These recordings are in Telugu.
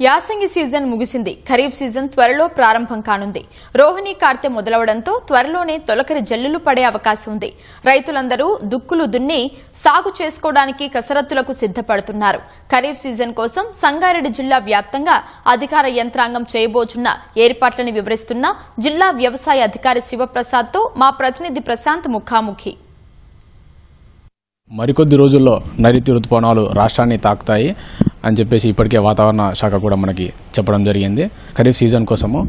యాసంగి సీజన్ ముగిసింది. ఖరీఫ్ సీజన్ త్వరలో ప్రారంభం కానుంది. రోహిణి కార్తె మొదలవడంతో త్వరలోనే తొలకరి జల్లులు పడే అవకాశం ఉంది. రైతులందరూ దుక్కులు దున్ని సాగు చేసుకోవడానికి కసరత్తులకు సిద్దపడుతున్నారు. ఖరీఫ్ సీజన్ కోసం సంగారెడ్డి జిల్లా వ్యాప్తంగా అధికార యంత్రాంగం చేయబోతున్న ఏర్పాట్లను వివరిస్తున్న జిల్లా వ్యవసాయ అధికారి శివప్రసాద్తో మా ప్రతినిధి ప్రశాంత్ ముఖాముఖి. మరికొద్ది రోజుల్లో నైరుతి రుతుపవనాలు రాష్ట్రాన్ని తాకుతాయి అని చెప్పేసి ఇప్పటికే వాతావరణ శాఖ కూడా మనకి చెప్పడం జరిగింది. ఖరీఫ్ సీజన్ కోసము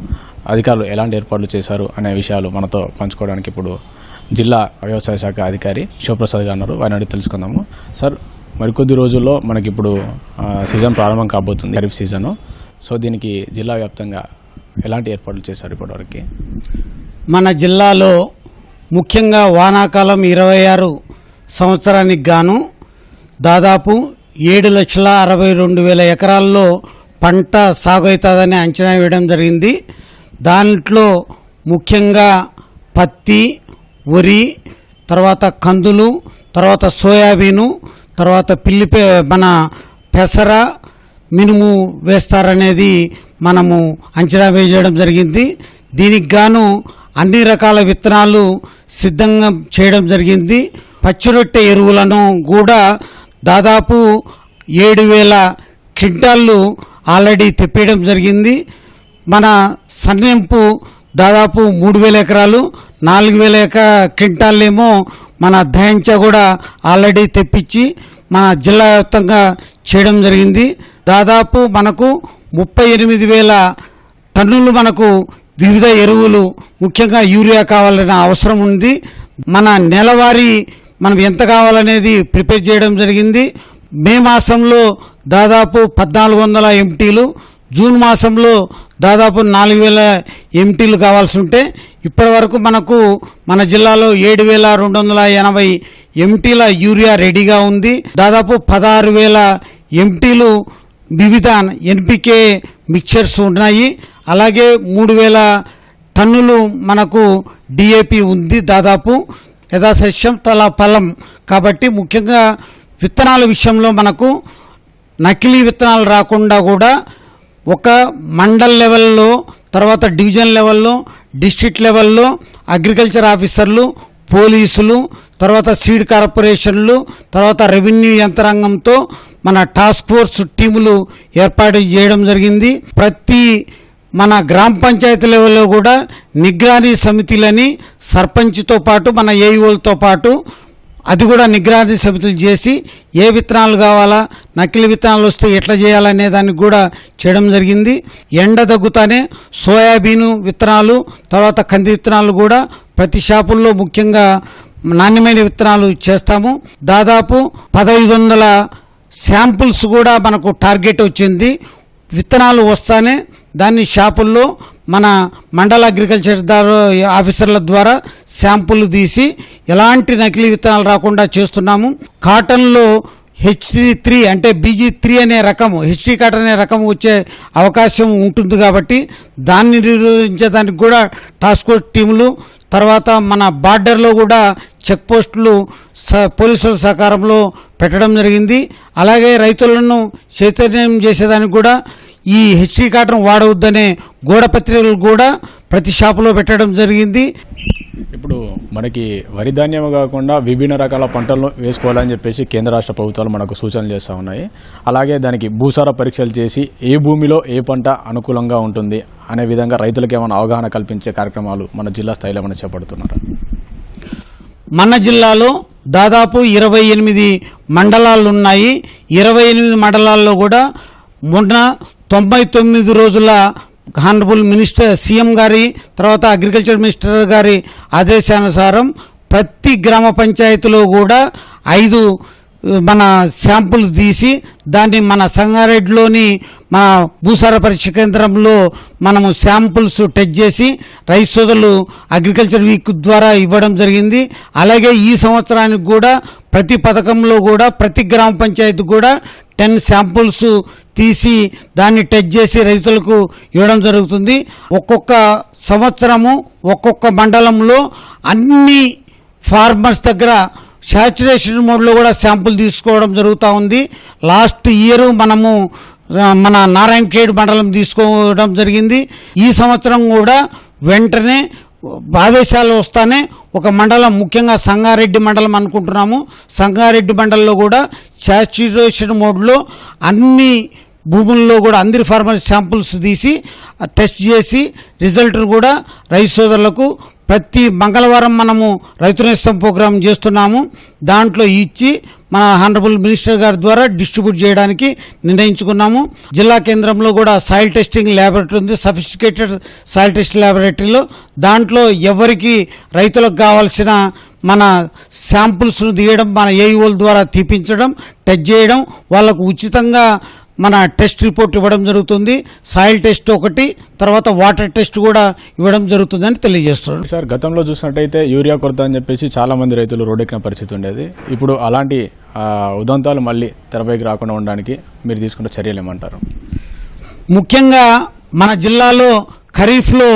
అధికారులు ఎలాంటి ఏర్పాట్లు చేశారు అనే విషయాలు మనతో పంచుకోవడానికి ఇప్పుడు జిల్లా వ్యవసాయ శాఖ అధికారి శివప్రసాద్ గారు ఉన్నారు. వారిని అడిగి తెలుసుకుందాము. సార్, మరికొద్ది రోజుల్లో మనకి ఇప్పుడు సీజన్ ప్రారంభం కాబోతుంది, ఖరీఫ్ సీజను. సో దీనికి జిల్లా వ్యాప్తంగా ఎలాంటి ఏర్పాట్లు చేశారు ఇప్పటివరకు? మన జిల్లాలో ముఖ్యంగా వానాకాలం 26 సంవత్సరానికి గాను దాదాపు 7,62,000 ఎకరాల్లో పంట సాగు అవుతుందని అంచనా వేయడం జరిగింది. దాంట్లో ముఖ్యంగా పత్తి, వరి, తర్వాత కందులు, తర్వాత సోయాబీను, తర్వాత మన పెసర, మినుము వేస్తారనేది మనము అంచనా వేయడం జరిగింది. దీనికి గాను అన్ని రకాల విత్తనాలు సిద్ధంగా చేయడం జరిగింది. పచ్చిరొట్టె ఎరువులను కూడా దాదాపు 7,000 క్వింటాళ్ళు ఆల్రెడీ తెప్పేయడం జరిగింది. మన సన్నెంపు దాదాపు 3,000 ఎకరాలు, 4,000 క్వింటాళ్ళేమో మన దయంచ కూడా ఆల్రెడీ తెప్పించి మన జిల్లా వ్యాప్తంగా చేయడం జరిగింది. దాదాపు మనకు 38,000 టన్నులు మనకు వివిధ ఎరువులు, ముఖ్యంగా యూరియా కావాలనే అవసరం ఉంది. మన నెలవారీ మనం ఎంత కావాలనేది ప్రిపేర్ చేయడం జరిగింది. మే మాసంలో దాదాపు 1,400 ఎంటీలు, జూన్ మాసంలో దాదాపు 4,000 ఎంటీలు కావాల్సి ఉంటే ఇప్పటి వరకు మనకు మన జిల్లాలో 7,280 ఎంటీల యూరియా రెడీగా ఉంది. దాదాపు 16,000 ఎంటీలు వివిధ ఎన్పికే మిక్చర్స్ ఉన్నాయి. అలాగే 3,000 టన్నులు మనకు డిఏపి ఉంది. దాదాపు యథాశస్యం తలా ఫలం. కాబట్టి ముఖ్యంగా విత్తనాల విషయంలో మనకు నకిలీ విత్తనాలు రాకుండా కూడా ఒక మండల్ లెవెల్లో, తర్వాత డివిజన్ లెవెల్లో, డిస్ట్రిక్ట్ లెవెల్లో అగ్రికల్చర్ ఆఫీసర్లు, పోలీసులు, తర్వాత సీడ్ కార్పొరేషన్లు, తర్వాత రెవెన్యూ యంత్రాంగంతో మన టాస్క్ ఫోర్స్ టీములు ఏర్పాటు చేయడం జరిగింది. ప్రతి మన గ్రామ పంచాయతీ లెవెల్లో కూడా నిగ్రానీ సమితిలని సర్పంచ్తో పాటు మన ఏఈఓలతో పాటు అది కూడా నిగ్రానీ సమితులు చేసి ఏ విత్తనాలు కావాలా, నకిలీ విత్తనాలు వస్తే ఎట్లా చేయాలనే దానికి కూడా చేయడం జరిగింది. ఎండ తగ్గుతానే సోయాబీను విత్తనాలు, తర్వాత కంది విత్తనాలు కూడా ప్రతి షాపుల్లో ముఖ్యంగా నాణ్యమైన విత్తనాలు చేస్తాము. దాదాపు 1,500 శాంపుల్స్ కూడా మనకు టార్గెట్ వచ్చింది. విత్తనాలు వస్తానే దాన్ని షాపుల్లో మన మండల అగ్రికల్చర్ ఆఫీసర్ల ద్వారా శాంపుల్ తీసి ఎలాంటి నకిలీ విత్తనాలు రాకుండా చేస్తున్నాము. కాటన్లో HT3 అంటే BG3 అనే రకము, HT కాటన్ అనే రకం వచ్చే అవకాశం ఉంటుంది. కాబట్టి దాన్ని నిరోధించేదానికి కూడా టాస్క్ ఫోర్స్ టీములు, తర్వాత మన బార్డర్లో కూడా చెక్ పోస్టులు పోలీసుల సహకారంలో పెట్టడం జరిగింది. అలాగే రైతులను చైతన్యం చేసేదానికి కూడా ఈ HT కాటన్ వాడవద్దనే గోడ పత్రికలు కూడా ప్రతి షాపులో పెట్టడం జరిగింది. ఇప్పుడు మనకి వరి ధాన్యం కాకుండా విభిన్న రకాల పంటలను వేసుకోవాలని చెప్పేసి కేంద్ర రాష్ట్ర ప్రభుత్వాలు మనకు సూచనలు చేస్తూ ఉన్నాయి. అలాగే దానికి భూసార పరీక్షలు చేసి ఏ భూమిలో ఏ పంట అనుకూలంగా ఉంటుంది అనే విధంగా రైతులకు ఏమైనా అవగాహన కల్పించే కార్యక్రమాలు మన జిల్లా స్థాయిలో ఏమైనా చేపడుతున్నారు? మన జిల్లాలో దాదాపు 28 మండలాలు ఉన్నాయి. 28 మండలాల్లో కూడా మొన్న 99 రోజుల హానరబుల్ మినిస్టర్ సీఎం గారి, తర్వాత అగ్రికల్చర్ మినిస్టర్ గారి ఆదేశానుసారం ప్రతి గ్రామ పంచాయతీలో కూడా 5 మన శాంపుల్ తీసి దాన్ని మన సంగారెడ్డిలోని మన భూసార పరీక్ష కేంద్రంలో మనము శాంపుల్స్ టెస్ట్ చేసి రైతు సోదరులు అగ్రికల్చర్ వీక్ ద్వారా ఇవ్వడం జరిగింది. అలాగే ఈ సంవత్సరానికి కూడా ప్రతి పథకంలో కూడా ప్రతి గ్రామ పంచాయతీ కూడా 10 శాంపుల్స్ తీసి దాన్ని టెస్ట్ చేసి రైతులకు ఇవ్వడం జరుగుతుంది. ఒక్కొక్క సంవత్సరము ఒక్కొక్క మండలంలో అన్ని ఫార్మర్స్ దగ్గర శాచురేషన్ మోడ్లో కూడా శాంపుల్ తీసుకోవడం జరుగుతూ ఉంది. లాస్ట్ ఇయర్ మనము మన నారాయణఖేడ్ మండలం తీసుకోవడం జరిగింది. ఈ సంవత్సరం కూడా వెంటనే ఆదేశాలు వస్తానే ఒక మండలం, ముఖ్యంగా సంగారెడ్డి మండలం అనుకుంటున్నాము. సంగారెడ్డి మండలంలో కూడా శాచ్యురేషన్ మోడ్లో అన్ని భూముల్లో కూడా అందరి ఫార్మర్ శాంపుల్స్ తీసి టెస్ట్ చేసి రిజల్ట్ కూడా రైతు సోదరులకు ప్రతి మంగళవారం మనము రైతు నేస్తం ప్రోగ్రాం చేస్తున్నాము. దాంట్లో ఇచ్చి మన హానరబుల్ మినిస్టర్ గారి ద్వారా డిస్ట్రిబ్యూట్ చేయడానికి నిర్ణయించుకున్నాము. జిల్లా కేంద్రంలో కూడా సాయిల్ టెస్టింగ్ ల్యాబొరేటరీ ఉంది, సఫిస్టికేటెడ్ సాయిల్ టెస్ట్ ల్యాబొరేటరీలో. దాంట్లో ఎవరికి రైతులకు కావాల్సిన మన శాంపుల్స్ను తీయడం, మన ఏఈఓల ద్వారా తీపించడం, టెస్ట్ చేయడం, వాళ్ళకు ఉచితంగా మన టెస్ట్ రిపోర్ట్ ఇవ్వడం జరుగుతుంది. సాయిల్ టెస్ట్ ఒకటి, తర్వాత వాటర్ టెస్ట్ కూడా ఇవ్వడం జరుగుతుందని తెలియజేస్తున్నాడు. సార్, గతంలో చూసినట్టయితే యూరియా కొరత అని చెప్పేసి చాలా మంది రైతులు రోడ్డెక్కిన పరిస్థితి ఉండేది. ఇప్పుడు అలాంటి ఉదంతాలు మళ్ళీ తెరపైకి రాకుండా ఉండడానికి మీరు తీసుకున్న చర్యలు ఏమంటారు? ముఖ్యంగా మన జిల్లాలో ఖరీఫ్లో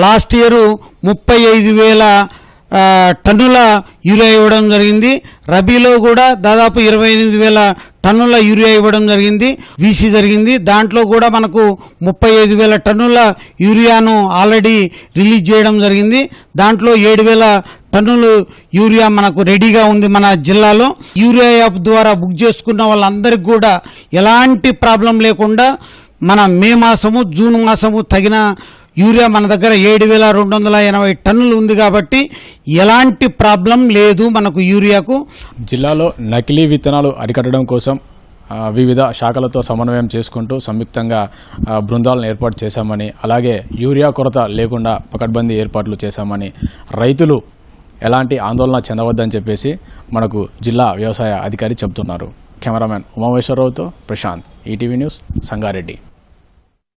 లాస్ట్ ఇయర్ 35,000 టన్నుల యూరియా ఇవ్వడం జరిగింది. రబీలో కూడా దాదాపు 28,000 టన్నుల యూరియా ఇవ్వడం జరిగింది, వీసీ జరిగింది. దాంట్లో కూడా మనకు 35,000 టన్నుల యూరియాను ఆల్రెడీ రిలీజ్ చేయడం జరిగింది. దాంట్లో 7,000 టన్నులు యూరియా మనకు రెడీగా ఉంది మన జిల్లాలో. యూరియా యాప్ ద్వారా బుక్ చేసుకున్న వాళ్ళందరికీ కూడా ఎలాంటి ప్రాబ్లం లేకుండా మన మే మాసము, జూన్ మాసము తగిన యూరియా మన దగ్గర 7,280 టన్నులు ఉంది కాబట్టి ఎలాంటి ప్రాబ్లం లేదు మనకు యూరియాకు. జిల్లాలో నకిలీ విత్తనాలు అరికట్టడం కోసం వివిధ శాఖలతో సమన్వయం చేసుకుంటూ సంయుక్తంగా బృందాలను ఏర్పాటు చేశామని, అలాగే యూరియా కొరత లేకుండా పకడ్బందీ ఏర్పాట్లు చేశామని, రైతులు ఎలాంటి ఆందోళన చెందవద్దని చెప్పేసి మనకు జిల్లా వ్యవసాయ అధికారి చెబుతున్నారు. కెమెరామెన్ ఉమామేశ్వరరావుతో ప్రశాంత్, ఈటీవీ న్యూస్, సంగారెడ్డి.